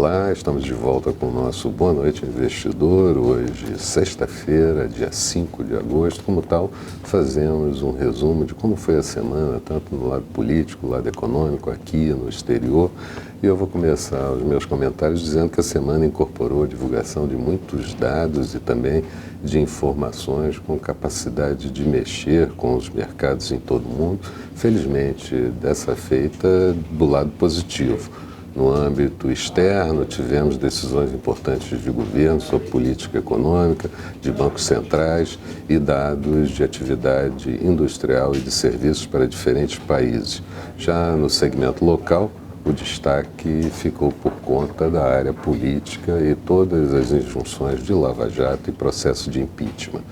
Olá, estamos de volta com o nosso Boa Noite Investidor, hoje sexta-feira, dia 5 de agosto. Como tal, fazemos um resumo de como foi a semana, tanto no lado político, no lado econômico, aqui no exterior. E eu vou começar os meus comentários dizendo que a semana incorporou a divulgação de muitos dados e também de informações com capacidade de mexer com os mercados em todo o mundo. Felizmente, dessa feita do lado positivo. No âmbito externo, tivemos decisões importantes de governo sobre política econômica, de bancos centrais e dados de atividade industrial e de serviços para diferentes países. Já no segmento local, o destaque ficou por conta da área política e todas as injunções de Lava Jato e processo de impeachment.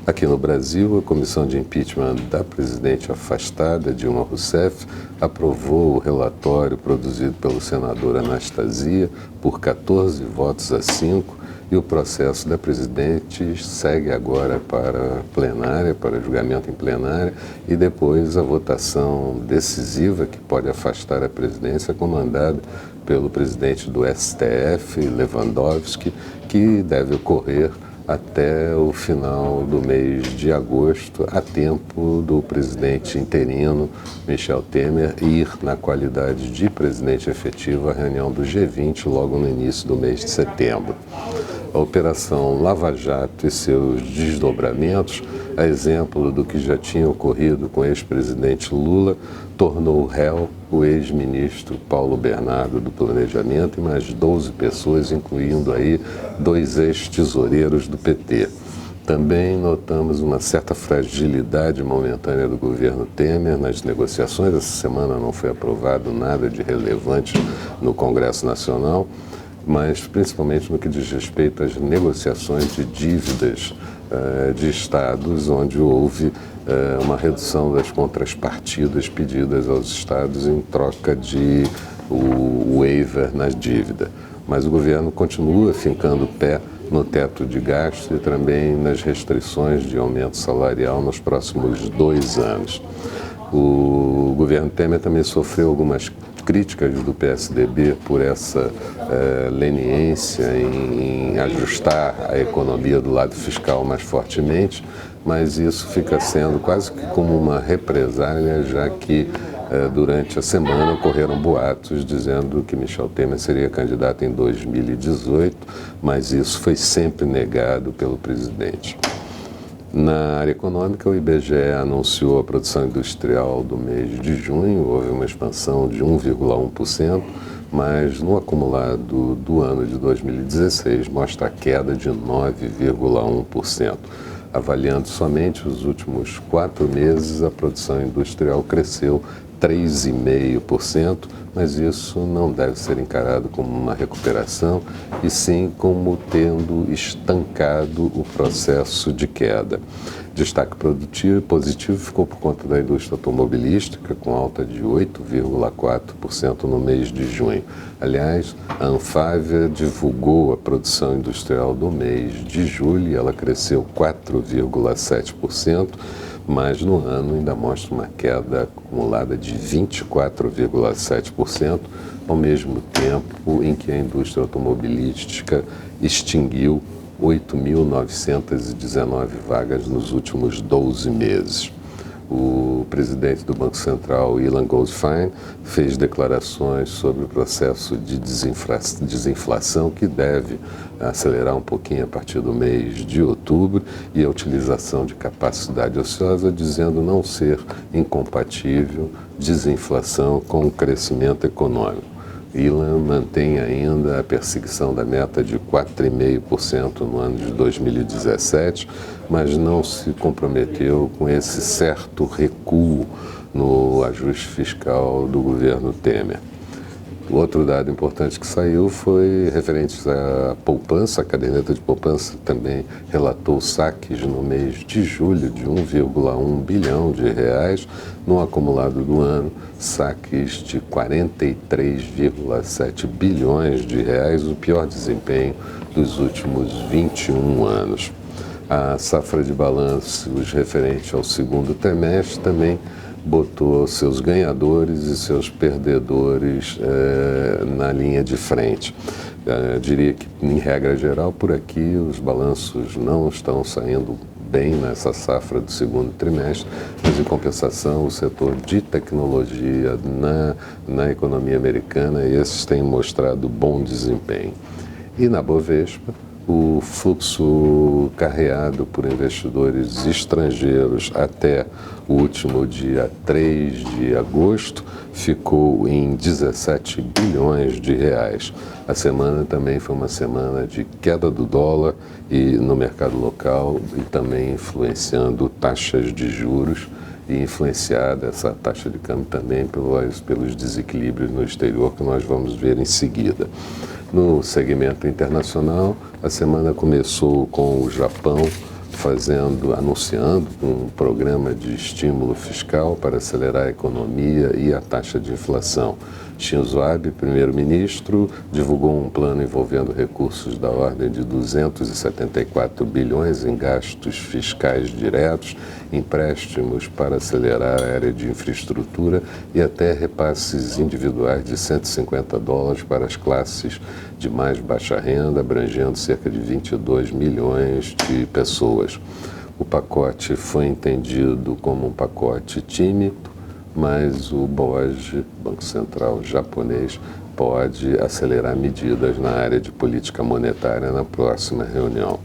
Aqui no Brasil, a comissão de impeachment da presidente afastada, Dilma Rousseff, aprovou o relatório produzido pelo senador Anastasia por 14 votos a 5 e o processo da presidente segue agora para plenária, para julgamento em plenária e depois a votação decisiva que pode afastar a presidência comandada pelo presidente do STF, Lewandowski, que deve ocorrer até o final do mês de agosto, a tempo do presidente interino, Michel Temer, ir na qualidade de presidente efetivo à reunião do G20 logo no início do mês de setembro. A Operação Lava Jato e seus desdobramentos, a exemplo do que já tinha ocorrido com o ex-presidente Lula, tornou réu o ex-ministro Paulo Bernardo do Planejamento e mais 12 pessoas, incluindo aí 2 ex-tesoureiros do PT. Também notamos uma certa fragilidade momentânea do governo Temer nas negociações. Essa semana não foi aprovado nada de relevante no Congresso Nacional, mas principalmente no que diz respeito às negociações de dívidas de estados, onde houve uma redução das contrapartidas pedidas aos estados em troca de o waiver nas dívidas. Mas o governo continua fincando o pé no teto de gasto e também nas restrições de aumento salarial nos próximos 2 anos. O governo Temer também sofreu algumas críticas do PSDB por essa leniência em ajustar a economia do lado fiscal mais fortemente, mas isso fica sendo quase que como uma represália, já que durante a semana ocorreram boatos dizendo que Michel Temer seria candidato em 2018, mas isso foi sempre negado pelo presidente. Na área econômica, o IBGE anunciou a produção industrial do mês de junho, houve uma expansão de 1,1%, mas no acumulado do ano de 2016 mostra a queda de 9,1%. Avaliando somente os últimos 4 meses, a produção industrial cresceu 3,5%, mas isso não deve ser encarado como uma recuperação, e sim como tendo estancado o processo de queda. Destaque positivo ficou por conta da indústria automobilística, com alta de 8,4% no mês de junho. Aliás, a Anfávia divulgou a produção industrial do mês de julho e ela cresceu 4,7%, mas no ano ainda mostra uma queda acumulada de 24,7%, ao mesmo tempo em que a indústria automobilística extinguiu 8.919 vagas nos últimos 12 meses. O presidente do Banco Central, Ilan Goldfein, fez declarações sobre o processo de desinflação que deve acelerar um pouquinho a partir do mês de outubro e a utilização de capacidade ociosa, dizendo não ser incompatível desinflação com o crescimento econômico. Ilan mantém ainda a perseguição da meta de 4,5% no ano de 2017, mas não se comprometeu com esse certo recuo no ajuste fiscal do governo Temer. Outro dado importante que saiu foi referente à poupança. A caderneta de poupança também relatou saques no mês de julho de 1,1 bilhão de reais, no acumulado do ano, saques de 43,7 bilhões de reais, o pior desempenho dos últimos 21 anos. A safra de balanços referente ao segundo trimestre também botou seus ganhadores e seus perdedores na linha de frente. Diria que, em regra geral, por aqui os balanços não estão saindo bem nessa safra do segundo trimestre, mas, em compensação, o setor de tecnologia na economia americana, esses têm mostrado bom desempenho. E na Bovespa, o fluxo carreado por investidores estrangeiros até o último dia 3 de agosto ficou em 17 bilhões de reais. A semana também foi uma semana de queda do dólar e no mercado local e também influenciando taxas de juros e influenciada essa taxa de câmbio também pelos desequilíbrios no exterior que nós vamos ver em seguida. No segmento internacional, a semana começou com o Japão anunciando um programa de estímulo fiscal para acelerar a economia e a taxa de inflação. Shinzo Abe, primeiro-ministro, divulgou um plano envolvendo recursos da ordem de 274 bilhões em gastos fiscais diretos, empréstimos para acelerar a área de infraestrutura e até repasses individuais de $150 para as classes de mais baixa renda, abrangendo cerca de 22 milhões de pessoas. O pacote foi entendido como um pacote tímido, mas o BOJ, Banco Central japonês, pode acelerar medidas na área de política monetária na próxima reunião.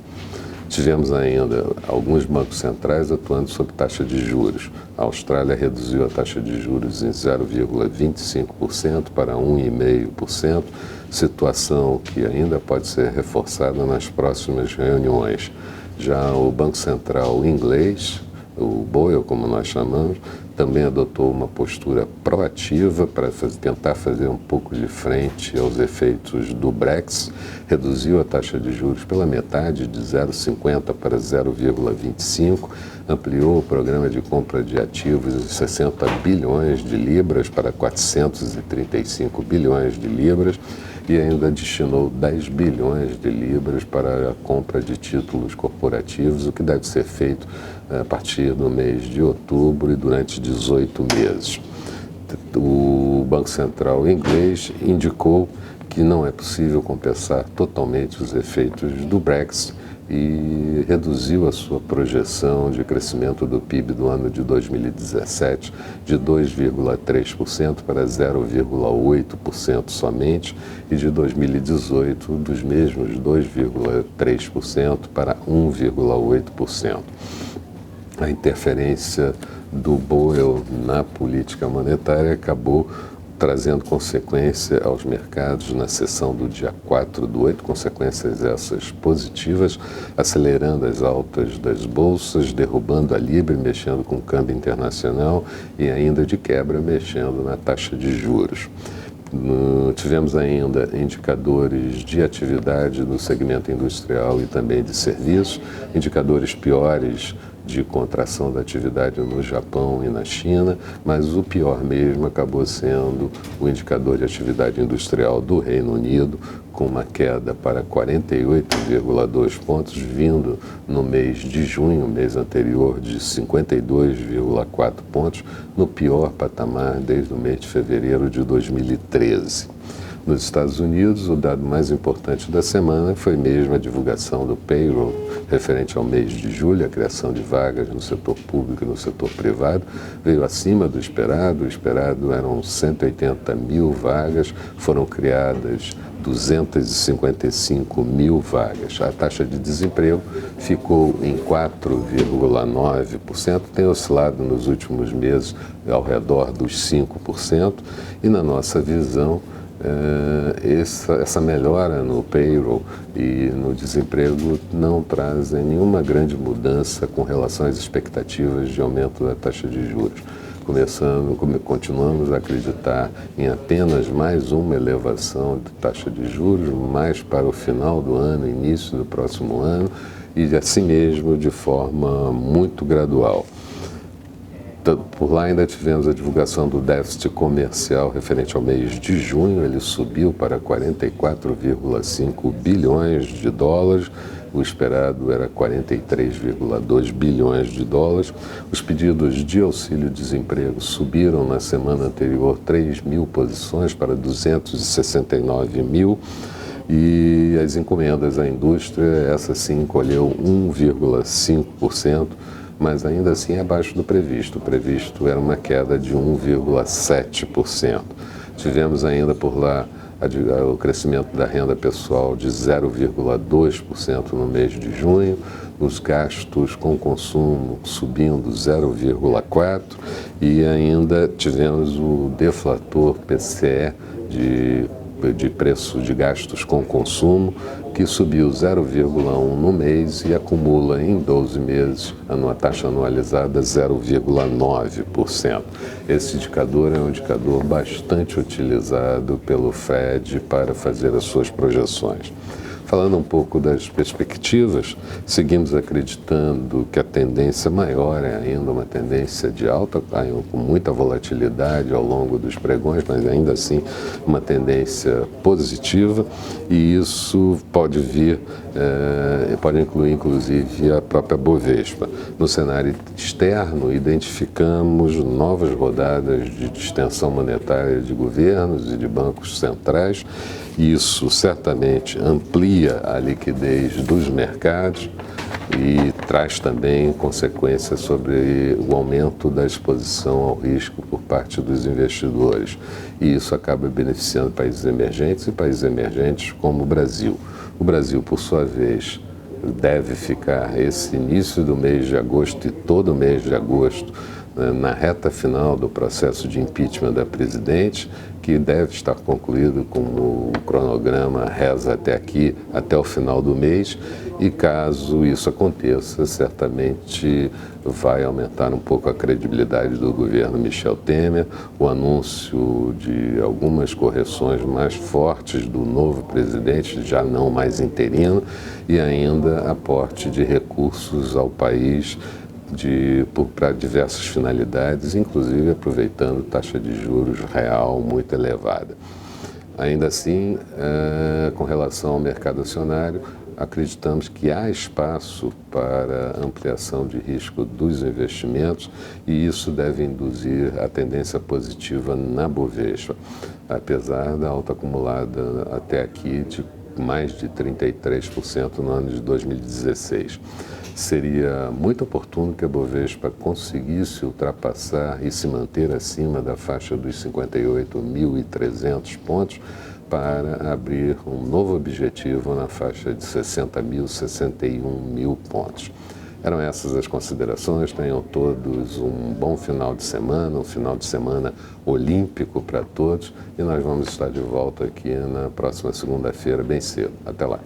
Tivemos ainda alguns bancos centrais atuando sob taxa de juros. A Austrália reduziu a taxa de juros em 0,25% para 1,5%, situação que ainda pode ser reforçada nas próximas reuniões. Já o Banco Central inglês, o BOE, como nós chamamos, também adotou uma postura proativa para tentar fazer um pouco de frente aos efeitos do Brexit, reduziu a taxa de juros pela metade, de 0,50 para 0,25, ampliou o programa de compra de ativos de 60 bilhões de libras para 435 bilhões de libras e ainda destinou 10 bilhões de libras para a compra de títulos corporativos, o que deve ser feito a partir do mês de outubro e durante 18 meses. O Banco Central inglês indicou que não é possível compensar totalmente os efeitos do Brexit e reduziu a sua projeção de crescimento do PIB do ano de 2017 de 2,3% para 0,8% somente e de 2018 dos mesmos 2,3% para 1,8%. A interferência do BOE na política monetária acabou trazendo consequência aos mercados na sessão do dia 4/8, consequências essas positivas, acelerando as altas das bolsas, derrubando a Libra, mexendo com o câmbio internacional e ainda de quebra mexendo na taxa de juros. Tivemos ainda indicadores de atividade no segmento industrial e também de serviços, indicadores piores de contração da atividade no Japão e na China, mas o pior mesmo acabou sendo o indicador de atividade industrial do Reino Unido, com uma queda para 48,2 pontos, vindo no mês de junho, mês anterior, de 52,4 pontos, no pior patamar desde o mês de fevereiro de 2013. Nos Estados Unidos, o dado mais importante da semana foi mesmo a divulgação do payroll referente ao mês de julho, a criação de vagas no setor público e no setor privado, veio acima do esperado. O esperado eram 180 mil vagas, foram criadas 255 mil vagas. A taxa de desemprego ficou em 4,9%, tem oscilado nos últimos meses ao redor dos 5%, e na nossa visão, essa melhora no payroll e no desemprego não trazem nenhuma grande mudança com relação às expectativas de aumento da taxa de juros. Continuamos a acreditar em apenas mais uma elevação de taxa de juros, mais para o final do ano, início do próximo ano, e assim mesmo de forma muito gradual. Por lá ainda tivemos a divulgação do déficit comercial referente ao mês de junho, ele subiu para 44,5 bilhões de dólares, o esperado era 43,2 bilhões de dólares. Os pedidos de auxílio-desemprego subiram na semana anterior 3 mil posições para 269 mil. E as encomendas à indústria, essa sim encolheu 1,5%, mas ainda assim é abaixo do previsto. O previsto era uma queda de 1,7%. Tivemos ainda por lá o crescimento da renda pessoal de 0,2% no mês de junho, os gastos com consumo subindo 0,4% e ainda tivemos o deflator PCE de preço de gastos com consumo, que subiu 0,1% no mês e acumula em 12 meses uma taxa anualizada 0,9%. Esse indicador é um indicador bastante utilizado pelo Fed para fazer as suas projeções. Falando um pouco das perspectivas, seguimos acreditando que a tendência maior é ainda uma tendência de alta, com muita volatilidade ao longo dos pregões, mas ainda assim uma tendência positiva, e isso pode pode incluir inclusive a própria Bovespa. No cenário externo, identificamos novas rodadas de extensão monetária de governos e de bancos centrais. Isso certamente amplia a liquidez dos mercados e traz também consequências sobre o aumento da exposição ao risco por parte dos investidores. E isso acaba beneficiando países emergentes e países emergentes como o Brasil. O Brasil, por sua vez, deve ficar esse início do mês de agosto e todo o mês de agosto na reta final do processo de impeachment da presidente, que deve estar concluído como o cronograma reza até aqui, até o final do mês, e caso isso aconteça, certamente vai aumentar um pouco a credibilidade do governo Michel Temer, o anúncio de algumas correções mais fortes do novo presidente, já não mais interino, e ainda aporte de recursos ao país para diversas finalidades, inclusive aproveitando taxa de juros real muito elevada. Ainda assim, com relação ao mercado acionário, acreditamos que há espaço para ampliação de risco dos investimentos e isso deve induzir a tendência positiva na Bovespa, apesar da alta acumulada até aqui de mais de 33% no ano de 2016. Seria muito oportuno que a Bovespa conseguisse ultrapassar e se manter acima da faixa dos 58.300 pontos para abrir um novo objetivo na faixa de 60.000, 61.000 pontos. Eram essas as considerações. Tenham todos um bom final de semana, um final de semana olímpico para todos, e nós vamos estar de volta aqui na próxima segunda-feira, bem cedo. Até lá.